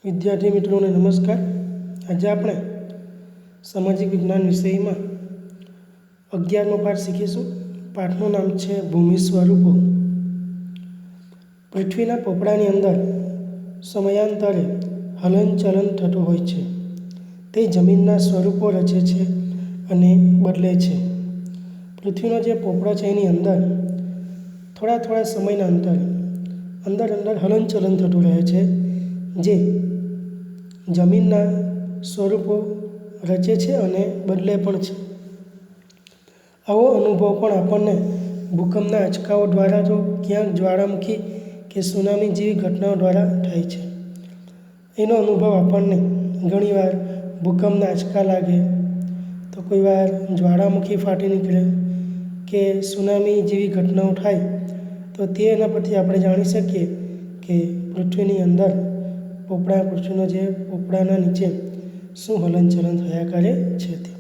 વિદ્યાર્થી મિત્રોને નમસ્કાર. આજે આપણે સામાજિક વિજ્ઞાન વિષયમાં 11મો પાઠ શીખીશું. પાઠનું નામ છે ભૂમિ સ્વરૂપો. પૃથ્વીના પોપડાની અંદર સમયાંતરે હલનચલન થતું હોય છે. તે જમીનના સ્વરૂપો રચે છે અને બદલે છે. પૃથ્વીનો જે પોપડો છે એની અંદર થોડા સમયના અંદર હલનચલન થતું રહે છે, જે જમીનના સ્વરૂપો રચે છે અને બદલે પણ છે. આવો અનુભવ પણ આપણને ભૂકંપના આંચકાઓ દ્વારા તો ક્યાંક જ્વાળામુખી કે સુનામી જેવી ઘટનાઓ દ્વારા થાય છે. એનો અનુભવ આપણને ઘણીવાર ભૂકંપના આંચકા લાગે તો કોઈ વાર જ્વાળામુખી ફાટી નીકળે કે સુનામી જેવી ઘટનાઓ થાય તો તેના પરથી આપણે જાણી શકીએ કે પૃથ્વીની અંદર પૃથ્વીનો જે પોપડાના નીચે શું હલનચલન થયા કરે છે તે.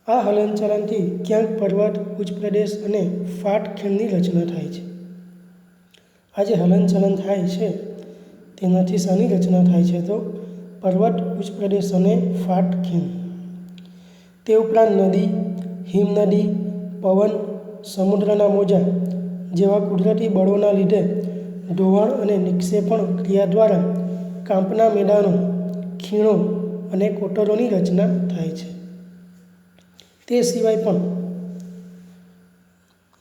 આ હલનચલનથી ક્યાંક પર્વત, ઉચ્ચ પ્રદેશ અને ફાટખીણની રચના થાય છે. આ જે હલનચલન થાય છે તેનાથી શાની રચના થાય છે તો પર્વત, ઉચ્ચ પ્રદેશ અને ફાટખીણ. તે ઉપરાંત નદી, હિમનદી, પવન, સમુદ્રના મોજા જેવા કુદરતી બળોના લીધે ધોવાણ અને નિક્ષેપણ ક્રિયા દ્વારા કાંપના મેદાનો, ખીણો અને કોટરોની રચના થાય છે. તે સિવાય પણ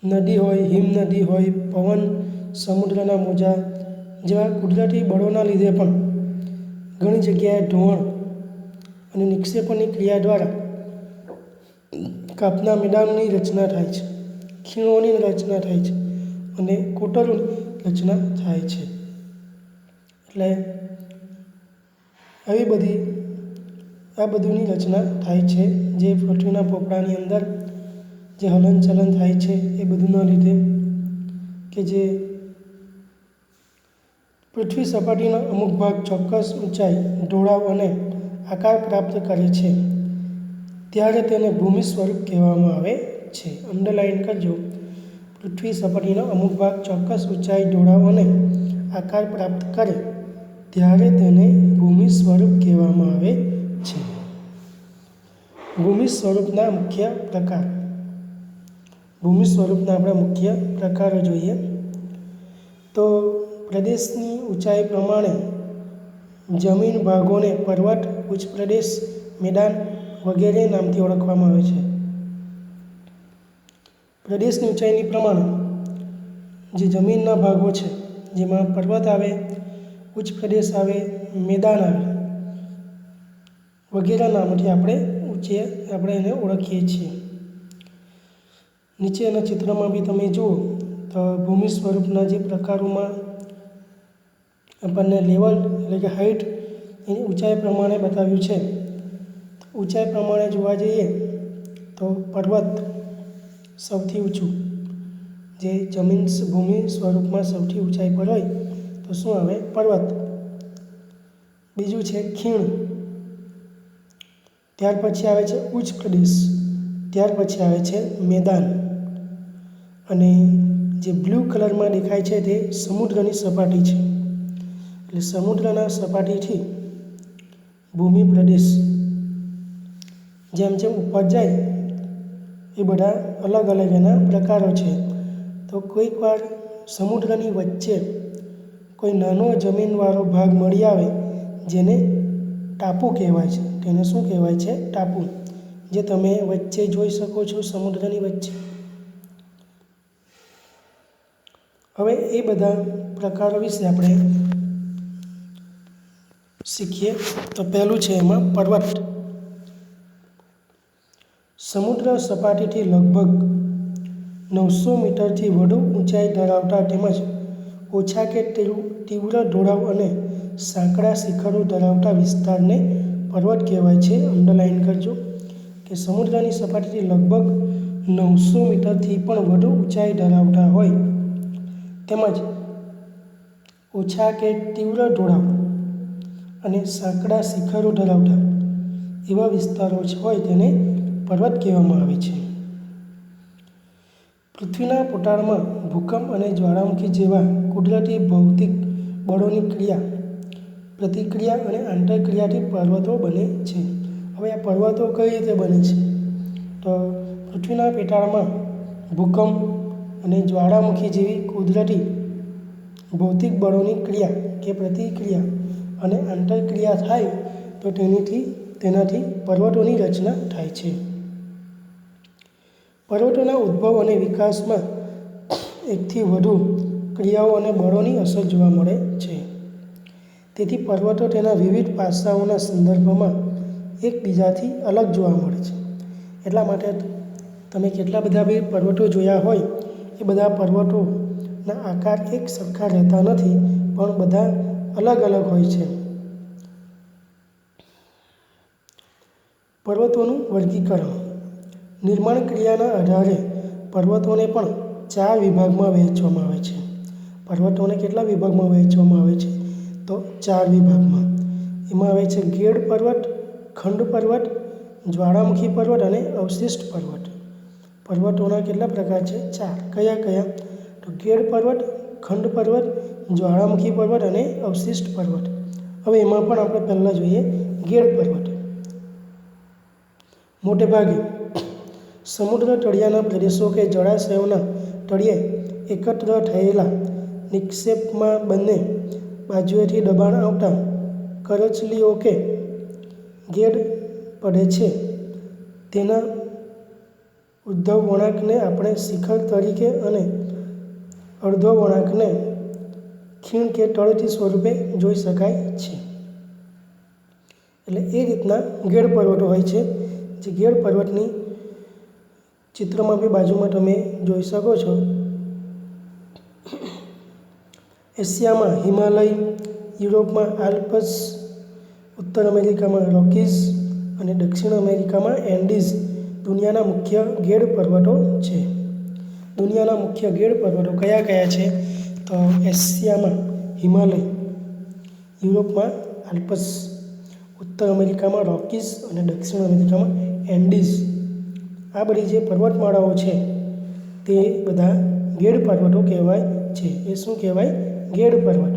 નદી હોય, હિમનદી હોય, પવન, સમુદ્રના મોજા જેવા કુદરતી બળોના લીધે પણ ઘણી જગ્યાએ ધોવાણ અને નિક્ષેપણની ક્રિયા દ્વારા કાંપના મેદાનોની રચના થાય છે, ખીણોની રચના થાય છે અને કોટરોની રચના થાય છે. એટલે આ બધુંની રચના થાય છે જે પૃથ્વીના પોપડાની અંદર જે હલનચલન થાય છે એ બધુંના લીધે કે જે પૃથ્વી સપાટીનો અમુક ભાગ ચોક્કસ ઊંચાઈ, ઢોળાવ અને આકાર પ્રાપ્ત કરે છે ત્યારે તેને ભૂમિ સ્વરૂપ કહેવામાં આવે છે. અંડરલાઇન કરજો. પૃથ્વી સપાટીનો અમુક ભાગ ચોક્કસ ઊંચાઈ, ઢોળાવ અને આકાર પ્રાપ્ત કરે ત્યારે તેને ભૂમિ સ્વરૂપ કહેવામાં આવે છે. ભૂમિ સ્વરૂપના મુખ્ય પ્રકાર. ભૂમિ સ્વરૂપના આપણે મુખ્ય પ્રકારો જોઈએ તો પ્રદેશની ઊંચાઈ પ્રમાણે જમીન ભાગોને પર્વત, ઉચ્ચ પ્રદેશ, મેદાન વગેરે નામથી ઓળખવામાં આવે છે. પ્રદેશની ઊંચાઈની પ્રમાણે જે જમીનના ભાગો છે જેમાં પર્વત આવે, ઉચ્ચ પ્રદેશ આવે, મેદાન આવે વગેરે નામોથી આપણે એને ઓળખીએ છીએ. નીચેના ચિત્રમાં બી તમે જુઓ તો ભૂમિ સ્વરૂપના જે પ્રકારોમાં આપણને લેવલ એટલે કે હાઇટ એની ઊંચાઈ પ્રમાણે બતાવ્યું છે. ઊંચાઈ પ્રમાણે જોવા જઈએ તો પર્વત સૌથી ઊંચું, જે ભૂમિ સ્વરૂપમાં સૌથી ઊંચાઈ પર હોય તો શું આવે? પર્વત. બીજું છે ખીણ, ત્યાર પછી આવે છે ઉચ્ચ પ્રદેશ, ત્યાર પછી આવે છે મેદાન અને જે બ્લુ કલરમાં દેખાય છે તે સમુદ્રની સપાટી છે. એટલે સમુદ્રના સપાટીથી ભૂમિ પ્રદેશ જેમ ઉપર જાય એ બધા અલગ એના પ્રકારો છે. તો કોઈક વાર સમુદ્રની વચ્ચે કોઈ નાનો જમીનવાળો ભાગ મળી આવે જેને ટાપુ કહેવાય છે. તેને શું કહેવાય છે? ટાપુ. જે તમે વચ્ચે જોઈ શકો છો સમુદ્રની વચ્ચે. હવે એ બધા પ્રકારો વિશે આપણે શીખીએ. તો પહેલું છે એમાં પર્વત. સમુદ્ર સપાટીથી લગભગ 900 મીટરથી વધુ ઊંચાઈ ધરાવતા તેમજ ઓછા કે તીવ્ર ઢોળાવ અને સાંકડા શિખરો ધરાવતા વિસ્તારને પર્વત કહેવાય છે. અંડરલાઇન કરજો કે સમુદ્રની સપાટીથી લગભગ 900 મીટરથી પણ વધુ ઊંચાઈ ધરાવતા હોય તેમજ ઓછા કે તીવ્ર ઢોળાવ અને સાંકડા શિખરો ધરાવતા એવા વિસ્તારો હોય તેને પર્વત કહેવામાં આવે છે. પૃથ્વીના પોટાળમાં ભૂકંપ અને જ્વાળામુખી જેવા કુદરતી ભૌતિક બળોની ક્રિયા પ્રતિક્રિયા અને આંતરક્રિયાથી પર્વતો બને છે. હવે આ પર્વતો કઈ રીતે બને છે? તો પૃથ્વીના પેટાળમાં ભૂકંપ અને જ્વાળામુખી જેવી કુદરતી ભૌતિક બળોની ક્રિયા કે પ્રતિક્રિયા અને આંતરક્રિયા થાય તો તેનાથી પર્વતોની રચના થાય છે. પર્વતોના ઉદ્ભવ અને વિકાસમાં એકથી વધુ ક્રિયાઓ અને બળોની અસર જોવા મળે છે. તેથી પર્વતો તેના વિવિધ પાસાઓના સંદર્ભમાં એકબીજાથી અલગ જોવા મળે છે. એટલા માટે તમે કેટલા બધા બી પર્વતો જોયા હોય એ બધા પર્વતોના આકાર એક સરખા રહેતા નથી, પણ બધા અલગ અલગ હોય છે. પર્વતોનું વર્ગીકરણ. નિર્માણ ક્રિયાના આધારે પર્વતોને પણ 4 વિભાગમાં વહેંચવામાં આવે છે. પર્વતોને કેટલા વિભાગમાં વહેંચવામાં આવે છે? તો 4 વિભાગમાં. એમાં આવે છે ગેડ પર્વત, ખંડ પર્વત, જ્વાળામુખી પર્વત અને અવશિષ્ટ પર્વત. પર્વતોના કેટલા પ્રકાર છે? 4. કયા કયા? તો ગેડ પર્વત, ખંડ પર્વત, જ્વાળામુખી પર્વત અને અવશિષ્ટ પર્વત. હવે એમાં પણ આપણે પહેલાં જોઈએ ગેડ પર્વત. મોટે ભાગે સમુદ્ર તળિયાના પ્રદેશો કે જળાશયોના તળિયે એકત્ર થયેલા નિક્ષેપમાં બંને બાજુએથી દબાણ આવતા કરચલીઓ કે ગેડ પડે છે. તેના ઉદ્ધવ વળાંકને આપણે શિખર તરીકે અને અર્ધો વળાંકને ખીણ કે તળેટી સ્વરૂપે જોઈ શકાય છે. એટલે એ રીતના ગેડ પર્વતો હોય છે. જે ગેડ પર્વતની ચિત્રમાં બી બાજુમાં તમે જોઈ શકો છો. એશિયામાં હિમાલય, યુરોપમાં આલ્પ્સ, ઉત્તર અમેરિકામાં રોકીઝ અને દક્ષિણ અમેરિકામાં એન્ડીઝ દુનિયાના મુખ્ય ગેડ પર્વતો છે. દુનિયાના મુખ્ય ગેડ પર્વતો કયા કયા છે? તો એશિયામાં હિમાલય, યુરોપમાં આલ્પ્સ, ઉત્તર અમેરિકામાં રોકીઝ અને દક્ષિણ અમેરિકામાં એન્ડીઝ. આ બધી જે પર્વતમાળાઓ છે તે બધા ગેડ પર્વતો કહેવાય છે. એ શું કહેવાય? ગેડ પર્વત.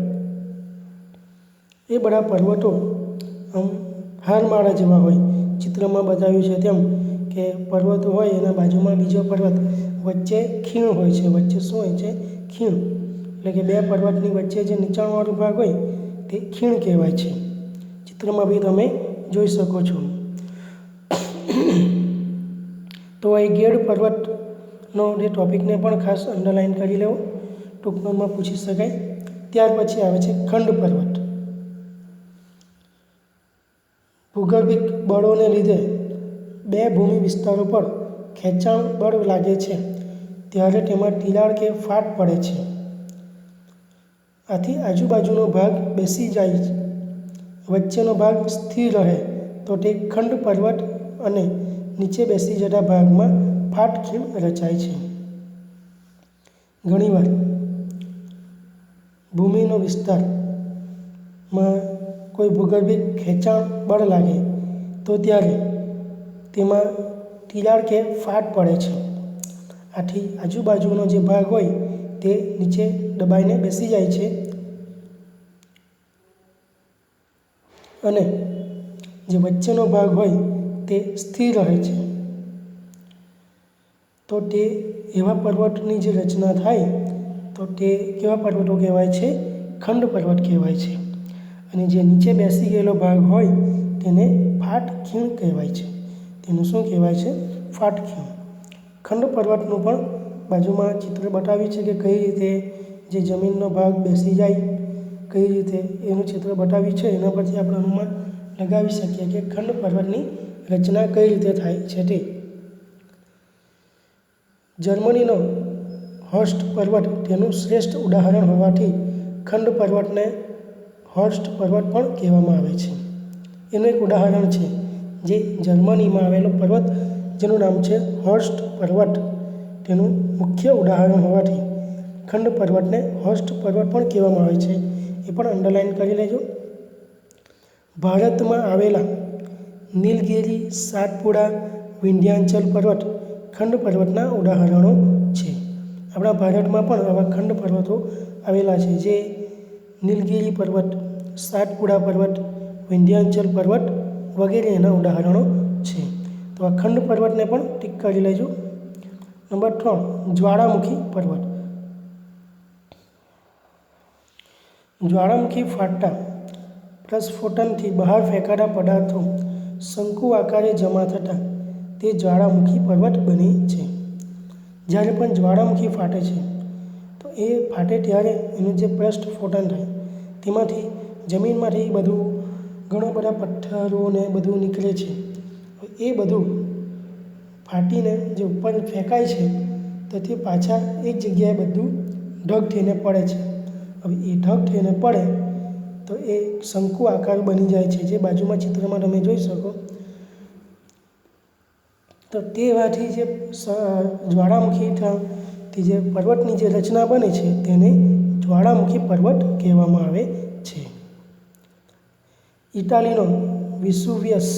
એ બધા પર્વતો આમ હારમાળા જેવા હોય. ચિત્રમાં બતાવ્યું છે તેમ કે પર્વતો હોય એના બાજુમાં બીજો પર્વત, વચ્ચે ખીણ હોય છે. વચ્ચે શું હોય છે? ખીણ. એટલે કે બે પર્વતની વચ્ચે જે નીચાણવાળો ભાગ હોય તે ખીણ કહેવાય છે. ચિત્રમાં બી તમે જોઈ શકો છો. તો એ ગેડ પર્વતનો જે ટોપિકને પણ ખાસ અંડરલાઇન કરી લેવો, ટૂંકમાં પૂછી શકાય. ત્યાર પછી આવે છે ખંડ પર્વત. ભૂગર્ભિક બળોને લીધે બે ભૂમિ વિસ્તારો પર ખેંચાણ બળ લાગે છે ત્યારે તેમાં તિરાડ કે ફાટ પડે છે. આથી આજુબાજુનો ભાગ બેસી જાય, વચ્ચેનો ભાગ સ્થિર રહે તો તે ખંડ પર્વત અને નીચે બેસી જતા ભાગમાં ફાટ ખીણ રચાય છે. ઘણીવાર ભૂમિનો વિસ્તારમાં કોઈ ભૂગર્ભિક ખેંચાણ બળ લાગે તો ત્યારે તેમાં તિરાડ કે ફાટ પડે છે. આથી આજુબાજુનો જે ભાગ હોય તે નીચે દબાઈને બેસી જાય છે અને જે વચ્ચેનો ભાગ હોય તે સ્થિર રહે છે. તો તે એવા પર્વતની જે રચના થાય તો તે કેવા પર્વતો કહેવાય છે? ખંડ પર્વત કહેવાય છે. અને જે નીચે બેસી ગયેલો ભાગ હોય તેને ફાટ ખીણ કહેવાય છે. તેનું શું કહેવાય છે? ફાટ ખીણ. ખંડ પર્વતનું પણ બાજુમાં ચિત્ર બતાવ્યું છે કે કઈ રીતે જે જમીનનો ભાગ બેસી જાય, કઈ રીતે એનું ચિત્ર બતાવ્યું છે. એના પરથી આપણે અનુમાન લગાવી શકીએ કે ખંડ પર્વતની રચના કઈ રીતે થાય છે તે. જર્મનીનો હોર્સ્ટ પર્વત તેનું શ્રેષ્ઠ ઉદાહરણ હોવાથી ખંડ પર્વતને હોર્સ્ટ પર્વત પણ કહેવામાં આવે છે. એનું એક ઉદાહરણ છે જે જર્મનીમાં આવેલો પર્વત જેનું નામ છે હોર્સ્ટ પર્વત. તેનું મુખ્ય ઉદાહરણ હોવાથી ખંડ પર્વતને હોર્સ્ટ પર્વત પણ કહેવામાં આવે છે. એ પણ અંડરલાઇન કરી લેજો. ભારતમાં આવેલા નીલગિરી, સાતપુડા, વિંધ્યાચલ પર્વત ખંડ પર્વતના ઉદાહરણો છે. આપણા ભારતમાં પણ આવા ખંડ પર્વતો આવેલા છે જે નીલગિરી પર્વત, સાતપુડા પર્વત, વિંધ્યાચલ પર્વત વગેરે એના ઉદાહરણો છે. તો અખંડ પર્વતને પણ ટીક કરી લેજો. નંબર 3, જ્વાળામુખી પર્વત. જ્વાળામુખી ફાટતા પ્રસ્ફોટનથી બહાર ફેંકાતા પદાર્થો શંકુ આકારે જમા થતાં તે જ્વાળામુખી પર્વત બને છે. જ્યારે પણ જ્વાળામુખી ફાટે છે તો એ ફાટે ત્યારે એનું જે પ્રસ્ફોટન થાય તેમાંથી જમીનમાંથી બધું ઘણા બધા પથ્થરો ને બધું નીકળે છે. એ બધું ફાટીને જે ઉપર ફેંકાય છે તો તે પાછા એક જગ્યાએ બધું ઢગ થઈને પડે છે. હવે એ ઢગ થઈને પડે તો એ શંકુ આકાર બની જાય છે, જે બાજુમાં ચિત્રમાં તમે જોઈ શકો. તો તેવાથી જે જ્વાળામુખીથી જે પર્વતની જે રચના બને છે તેને જ્વાળામુખી પર્વત કહેવામાં આવે છે. ઇટાલીનો વિસુવિયસ,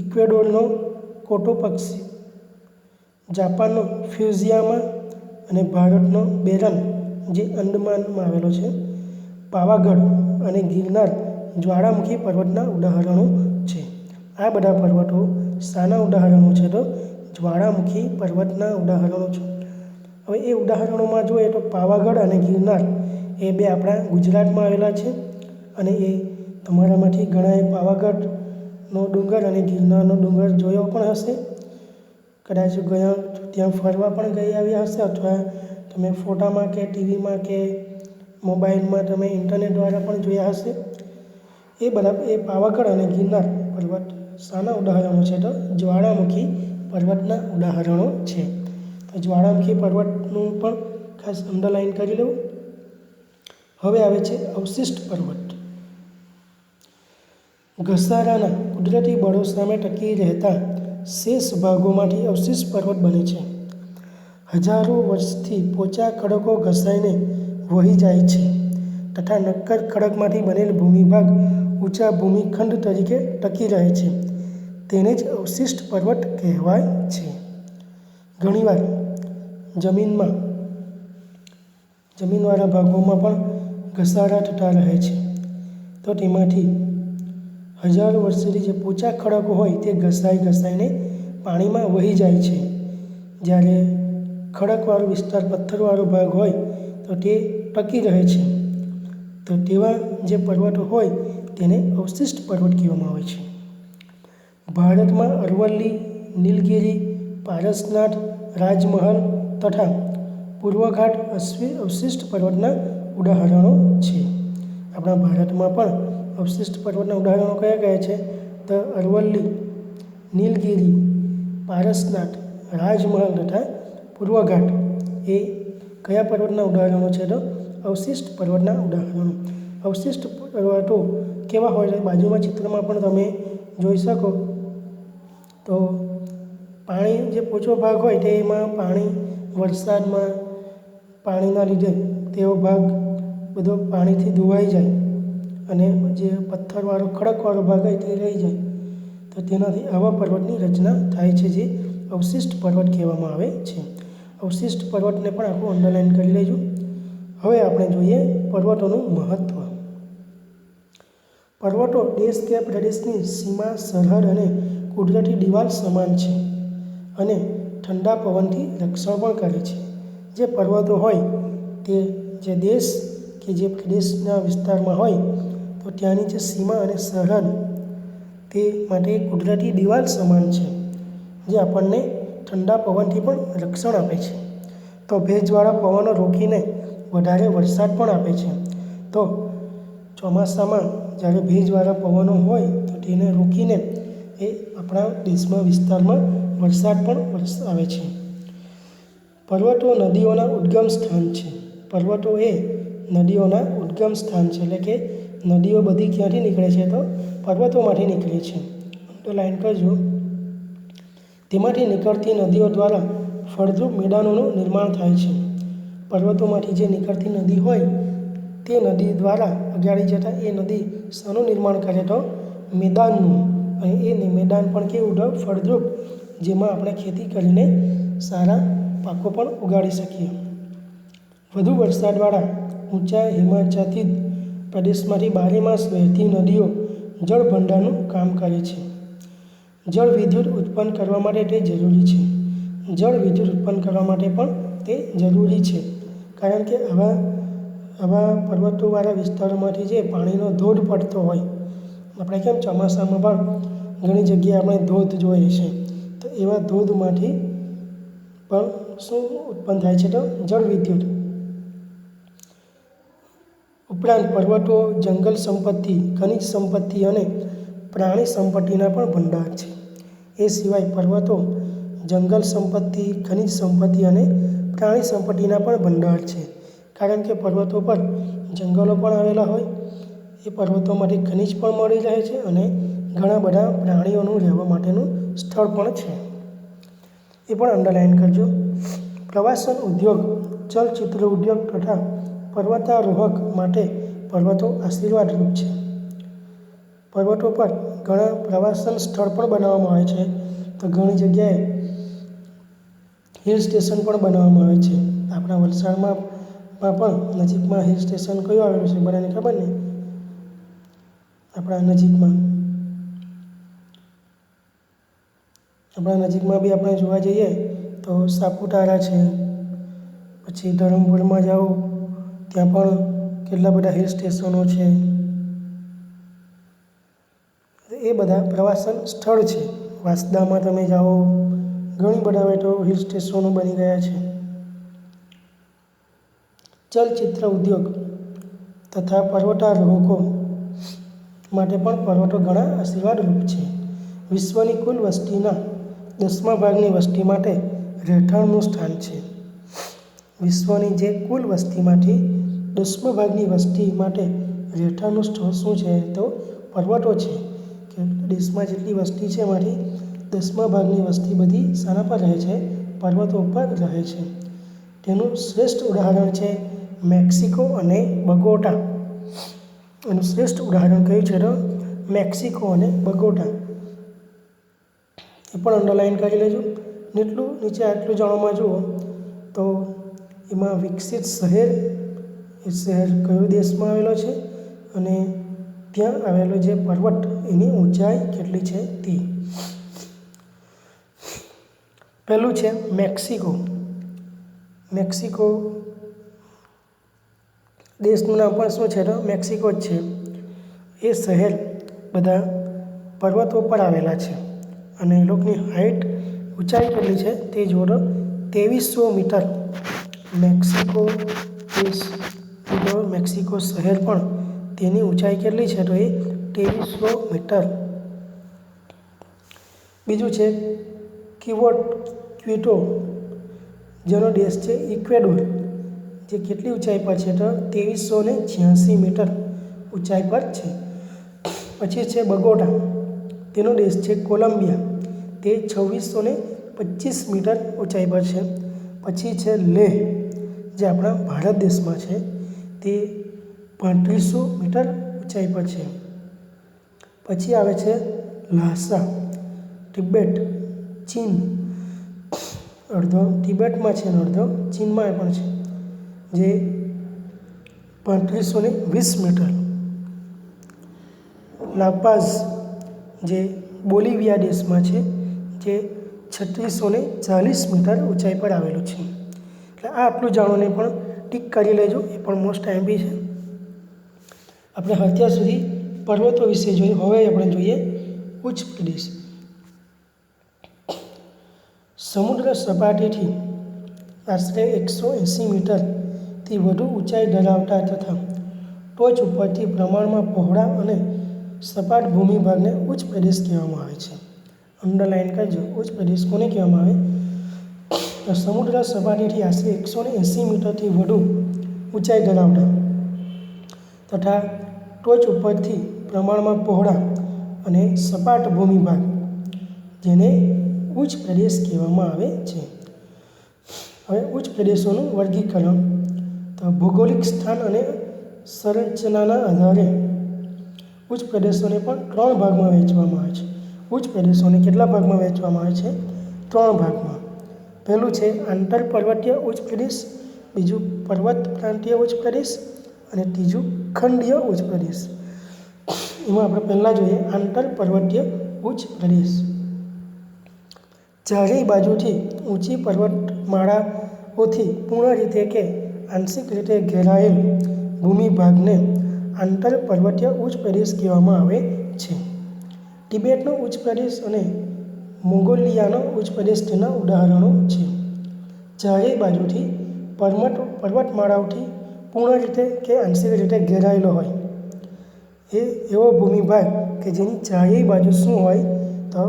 ઇક્વેડોરનો કોટોપક્ષી, જાપાનનો ફ્યુજીયામા અને ભારતનો બેરન જે અંડમાનમાં આવેલો છે, પાવાગઢ અને ગિરનાર જ્વાળામુખી પર્વતના ઉદાહરણો છે. આ બધા પર્વતો શાના ઉદાહરણો છે? તો જ્વાળામુખી પર્વતના ઉદાહરણો છે. હવે એ ઉદાહરણોમાં જોઈએ તો પાવાગઢ અને ગિરનાર એ બે આપણા ગુજરાતમાં આવેલા છે. અને એ તમારામાંથી ઘણાએ પાવાગઢનો ડુંગર અને ગિરનારનો ડુંગર જોયો પણ હશે. કદાચ ગયા ત્યાં ફરવા પણ ગઈ આવ્યા હશે, અથવા તમે ફોટામાં કે ટીવીમાં કે મોબાઈલમાં તમે ઇન્ટરનેટ દ્વારા પણ જોયા હશે. એ બધા એ પાવાગઢ અને ગિરનાર પર્વત શાના ઉદાહરણો છે? તો જ્વાળામુખી પર્વતના ઉદાહરણો છે. તો જ્વાળામુખી પર્વતનું પણ ખાસ અંડરલાઇન કરી લેવું. હવે આવે છે અવશિષ્ટ પર્વત. ઘસારાના કુદરતી બળો સામે ટકી રહેતા શેષ ભાગોમાંથી અવશિષ્ટ પર્વત બને છે. હજારો વર્ષથી પોચા ખડકો ઘસાઈને વહી જાય છે તથા નક્કર ખડકમાંથી બનેલ ભૂમિભાગ ઊંચા ભૂમિખંડ તરીકે ટકી રહે છે. તેને જ અવશિષ્ટ પર્વત કહેવાય છે. ઘણીવાર જમીનવાળા ભાગોમાં પણ ઘસારા થતા રહે છે. તો તેમાંથી હજારો વર્ષથી જે પોચા ખડકો હોય તે ઘસાઈને પાણીમાં વહી જાય છે. જ્યારે ખડકવાળો વિસ્તાર, પથ્થરવાળો ભાગ હોય તો તે ટકી રહે છે. તો તેવા જે પર્વતો હોય તેને અવશિષ્ટ પર્વત કહેવામાં આવે છે. ભારતમાં અરવલ્લી, નીલગિરી, પારસનાથ, રાજમહલ તથા પૂર્વઘાટ અવશિષ્ટ પર્વતના ઉદાહરણો છે. આપણા ભારતમાં પણ અવશિષ્ટ પર્વતના ઉદાહરણો કયા કયા છે? તો અરવલ્લી, નીલગિરી, પારસનાથ, રાજમહલ તથા પૂર્વઘાટ એ કયા પર્વતના ઉદાહરણો છે? તો અવશિષ્ટ પર્વતના ઉદાહરણો. અવશિષ્ટ પર્વતો કેવા હોય? બાજુમાં ચિત્રમાં પણ તમે જોઈ શકો. તો પાણી જે પોચો ભાગ હોય તેમાં પાણી વરસાદમાં પાણીના લીધે તેવો ભાગ બધો પાણીથી ધોવાઈ જાય અને જે પથ્થરવાળો ખડકવાળો ભાગ હોય તે રહી જાય. તો તેનાથી આવા પર્વતની રચના થાય છે, જે અવશિષ્ટ પર્વત કહેવામાં આવે છે. અવશિષ્ટ પર્વતને પણ આખું અંડરલાઇન કરી લેજો. હવે આપણે જોઈએ પર્વતોનું મહત્ત્વ. પર્વતો દેશ કે પ્રદેશની સીમા, સરહદ અને કુદરતી દિવાલ સમાન છે અને ઠંડા પવનથી રક્ષણ પણ કરે છે. જે પર્વતો હોય તે જે દેશ કે જે પ્રદેશના વિસ્તારમાં હોય તો ત્યાંની જે સીમા અને સરહદ તે માટે કુદરતી દિવાલ સમાન છે, જે આપણને ઠંડા પવનથી પણ રક્ષણ આપે છે. તો ભેજવાળા પવનો રોકીને વધારે વરસાદ પણ આપે છે. તો ચોમાસામાં જ્યારે ભેજવાળા પવનો હોય તો તેને રોકીને એ આપણા દેશમાં વિસ્તારમાં વરસાદ પણ આવે છે. પર્વતો નદીઓના ઉદ્ગમ સ્થાન છે. પર્વતો એ નદીઓના ઉદ્ગમ સ્થાન છે, એટલે કે નદીઓ બધી ક્યાંથી નીકળે છે? તો પર્વતોમાંથી નીકળે છે. અંડરલાઇન કરજો. તેમાંથી નીકળતી નદીઓ દ્વારા ફળદ્રુપ મેદાનોનું નિર્માણ થાય છે. પર્વતોમાંથી જે નીકળતી નદી હોય તે નદી દ્વારા આગળ જતાં એ નદી શાનું નિર્માણ કરે? તો મેદાનનું. અને એ મેદાન પણ કેવું? તો ફળદ્રુપ, જેમાં આપણે ખેતી કરીને સારા પાકો પણ ઉગાડી શકીએ. વધુ વરસાદવાળા ઊંચા હિમાચ્છાદિત પ્રદેશમાંથી બારેમાસ વહેતી નદીઓ જળ ભંડારનું કામ કરે છે. જળ વિદ્યુત ઉત્પન્ન કરવા માટે તે જરૂરી છે. જળ વિદ્યુત ઉત્પન્ન કરવા માટે પણ તે જરૂરી છે, કારણ કે આવા પર્વતોવાળા વિસ્તારોમાંથી જે પાણીનો ધોધ પડતો હોય, આપણે કેમ ચોમાસામાં પણ ઘણી જગ્યાએ આપણે ધોધ જોઈએ છે, તો એવા ધોધમાંથી પણ શું ઉત્પન્ન થાય છે? તો જળ વિદ્યુત. ઉપરાંત પર્વતો જંગલ સંપત્તિ, ખનિજ સંપત્તિ અને પ્રાણી સંપત્તિના પણ ભંડાર છે. એ સિવાય પર્વતો જંગલ સંપત્તિ, ખનિજ સંપત્તિ અને પ્રાણી સંપત્તિના પણ ભંડાર છે, કારણ કે પર્વતો પર જંગલો પણ આવેલા હોય, એ પર્વતોમાંથી ખનિજ પણ મળી રહે છે અને ઘણા બધા પ્રાણીઓનું રહેવા માટેનું સ્થળ પણ છે. એ પણ અંડરલાઇન કરજો. પ્રવાસન ઉદ્યોગ, ચલચિત્ર ઉદ્યોગ તથા પર્વતારોહક માટે પર્વતો આશીર્વાદરૂપ છે. પર્વતો પર ઘણા પ્રવાસન સ્થળ પણ બનાવવામાં આવે છે. તો ઘણી જગ્યાએ હિલ સ્ટેશન પણ બનાવવામાં આવે છે. આપણા વલસાડમાં પણ નજીકમાં હિલ સ્ટેશન કયું આવેલું છે બધાને ખબર ને? આપણા નજીકમાં બી આપણે જોવા જઈએ તો સાપુતારા છે, પછી ધરમપુરમાં જાઓ ત્યાં પણ કેટલા બધા હિલ સ્ટેશનો છે. એ બધા પ્રવાસન સ્થળ છે. વાંસદામાં તમે જાઓ, ઘણી બધા હવે તો હિલ સ્ટેશનો બની ગયા છે. ચલચિત્ર ઉદ્યોગ તથા પર્વતારોહકો માટે પણ પર્વતો ઘણા આશીર્વાદરૂપ છે. વિશ્વની કુલ વસ્તીના 10મા ભાગની વસ્તી માટે રહેઠાણનું સ્થાન છે. વિશ્વની જે કુલ વસ્તીમાંથી 10મા ભાગની વસ્તી માટે રહેઠાણનું સ્થળ શું છે? તો પર્વતો છે. કે દેશમાં જેટલી વસ્તી છે એમાંથી 10મા ભાગની વસ્તી બધી શાના પર રહે છે? પર્વતો પર રહે છે. તેનું શ્રેષ્ઠ ઉદાહરણ છે મેક્સિકો અને બગોટા. એનું શ્રેષ્ઠ ઉદાહરણ કયું છે? તો મેક્સિકો અને બગોટા. એ પણ અંડરલાઇન કરી લેજો. નીચે આટલું જાણવામાં જુઓ તો એમાં વિકસિત શહેર, એ શહેર કયો દેશમાં આવેલો છે અને ત્યાં આવેલો જે પર્વત એની ઊંચાઈ કેટલી છે તે. પહેલું છે મેક્સિકો. મેક્સિકો દેશનું નામ પણ શું છે? તો મેક્સિકો જ છે. એ શહેર બધા પર્વતો પર આવેલા છે અને એ લોકોની હાઇટ, ઊંચાઈ કેટલી છે તે જુઓ તો 2300 મીટર. મેક્સિકો શહેર પણ તેની ઊંચાઈ કેટલી છે? તો એ 2300 મીટર. બીજું છે ક્વિટો, જેનો દેશ છે ઇક્વેડોર, જે કેટલી ઊંચાઈ પર છે? તો 2386 મીટર ઊંચાઈ પર છે. પછી છે બગોટા, તેનો દેશ છે કોલંબિયા, તે 2625 મીટર ઊંચાઈ પર છે. પછી છે લેહ, જે આપણા ભારત દેશમાં છે, તે 3500 મીટર ઊંચાઈ પર છે. પછી આવે છે લાસા, તિબેટ, ચીન. અડધો તિબેટમાં છે અને અડધો ચીનમાં પણ છે, જે 3520 મીટર. લાપાઝ, જે બોલિવિયા દેશમાં છે, જે 3640 મીટર ઊંચાઈ પર આવેલું છે. એટલે આટલું જાણોને પણ ટીક કરી લેજો. એ પણ મોસ્ટ આઈએમપી છે. આપણે અત્યાર સુધી પર્વતો વિશે જોયું. હવે આપણે જોઈએ ઉચ્ચ પ્રદેશ. સમુદ્ર સપાટીથી આશરે 180 મીટરથી વધુ ઊંચાઈ ધરાવતા તથા ટોચ ઉપરથી પ્રમાણમાં પહોળા અને સપાટ ભૂમિભાગને ઉચ્ચ પ્રદેશ કહેવામાં આવે છે. અંડરલાઇન કરજો. ઉચ્ચ પ્રદેશ કોને કહેવામાં આવે? તો સમુદ્ર સપાટીથી આશરે 180 મીટરથી વધુ ઊંચાઈ ધરાવતા તથા ટોચ ઉપરથી પ્રમાણમાં પહોળા અને સપાટ ભૂમિભાગ, જેને ઉચ્ચ પ્રદેશ કહેવામાં આવે છે. હવે ઉચ્ચ પ્રદેશોનું વર્ગીકરણ. તો ભૌગોલિક સ્થાન અને સંરચનાના આધારે ઉચ્ચ પ્રદેશોને પણ 3 ભાગમાં વહેંચવામાં આવે છે. ઉચ્ચ પ્રદેશોને કેટલા ભાગમાં વહેંચવામાં આવે છે? 3 ભાગમાં. પહેલું છે આંતરપર્વતીય ઉચ્ચ પ્રદેશ, બીજું પર્વત પ્રાંતીય ઉચ્ચ પ્રદેશ અને ત્રીજું ખંડીય ઉચ્ચ પ્રદેશ. એમાં આપણે પહેલાં જોઈએ આંતર પર્વતીય ઉચ્ચ પ્રદેશ. ચારેય બાજુથી ઊંચી પર્વતમાળાઓથી પૂર્ણ રીતે કે આંશિક રીતે ઘેરાયેલ ભૂમિભાગને આંતર પર્વતીય ઉચ્ચ પ્રદેશ કહેવામાં આવે છે. તિબેટનો ઉચ્ચ પ્રદેશ અને મોંગોલિયાનો ઉચ્ચ પ્રદેશ તેના ઉદાહરણો છે. ચારેય બાજુથી પર્વતમાળાઓથી પૂર્ણ રીતે કે આંશિક રીતે ઘેરાયેલો હોય એવો ભૂમિભાગ કે જેની ચારેય બાજુ શું હોય તો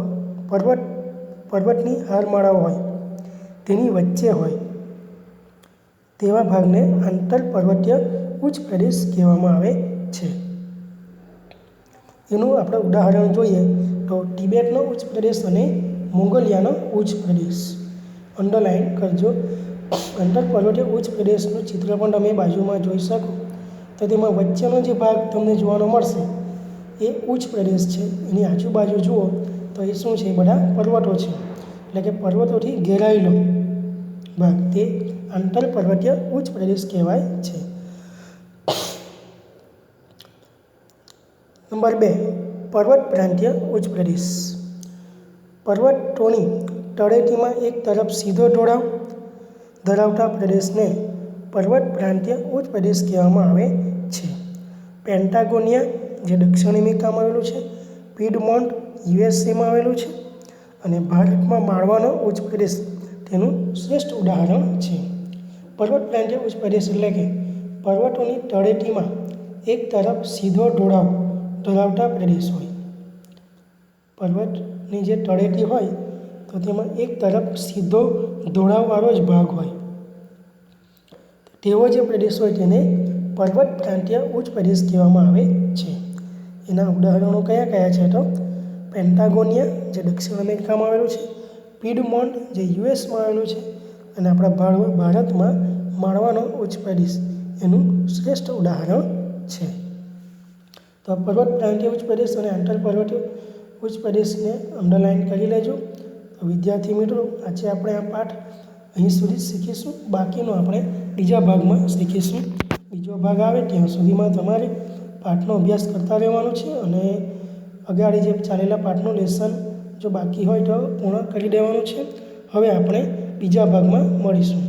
પર્વતની હારમાળાઓ હોય તેની વચ્ચે હોય તેવા ભાગને આંતર પર્વતીય ઉચ્ચ પ્રદેશ કહેવામાં આવે છે. એનું આપણે ઉદાહરણ જોઈએ તો તિબેટનો ઉચ્ચ પ્રદેશ અને મોંગોલિયાનો ઉચ્ચ પ્રદેશ. અંડરલાઇન કરજો. આંતર પર્વતીય ઉચ્ચ પ્રદેશનું ચિત્ર પણ તમે બાજુમાં જોઈ શકો તો તેમાં વચ્ચેનો જે ભાગ તમને જોવાનો મળશે એ ઉચ્ચ પ્રદેશ છે. એની આજુબાજુ જુઓ તો એ શું છે? બધા પર્વતો છે. એટલે કે પર્વતોથી ઘેરાયેલો ભાગ તે આંતર પર્વતીય ઉચ્ચ પ્રદેશ કહેવાય છે. નંબર 2 પર્વત પ્રાંતીય ઉચ્ચ પ્રદેશ. પર્વતોની તળેટીમાં એક તરફ સીધો ઢોળાવ ધરાવતા પ્રદેશને પર્વત પ્રાંતીય ઉચ્ચ પ્રદેશ કહેવામાં આવે છે. પેન્ટાગોનિયા જે દક્ષિણ અમેરિકામાં આવેલું છે, પીડમોન્ટ યુએસએમાં આવેલું છે અને ભારતમાં માળવાનો ઉચ્ચ પ્રદેશ તેનું શ્રેષ્ઠ ઉદાહરણ છે. પર્વત પ્રાંતીય ઉચ્ચ પ્રદેશ એટલે કે પર્વતોની તળેટીમાં એક તરફ સીધો ઢોળાવ ધરાવતા પ્રદેશ હોય. પર્વતની જે તળેટી હોય તો તેમાં એક તરફ સીધો ઢોળાવવાળો જ ભાગ હોય તેવો જે પ્રદેશ હોય તેને પર્વત પ્રાંતીય ઉચ્ચ પ્રદેશ કહેવામાં આવે છે. એના ઉદાહરણો કયા કયા છે તો પેન્ટાગોનિયા જે દક્ષિણ અમેરિકામાં આવેલું છે, પીડમોન્ટ જે યુએસમાં આવેલું છે અને આપણા ભારતમાં માળવાનો ઉચ્ચ પ્રદેશ એનું શ્રેષ્ઠ ઉદાહરણ છે. તો પર્વત પ્રાંતીય ઉચ્ચ પ્રદેશ અને આંતર પર્વતીય ઉચ્ચ પ્રદેશને અંડરલાઇન કરી લેજો. તો વિદ્યાર્થી મિત્રો આજે આપણે આ પાઠ અહીં સુધી શીખીશું. બાકીનો આપણે બીજા ભાગમાં શીખીશું. બીજો ભાગ આવે ત્યાં સુધીમાં તમારે પાઠનો અભ્યાસ કરતા રહેવાનો છે અને અગાડી જે ચાલેલા પાઠનું લેસન જો બાકી હોય તો પૂર્ણ કરી દેવાનું છે. હવે આપણે બીજા ભાગમાં મળીશું.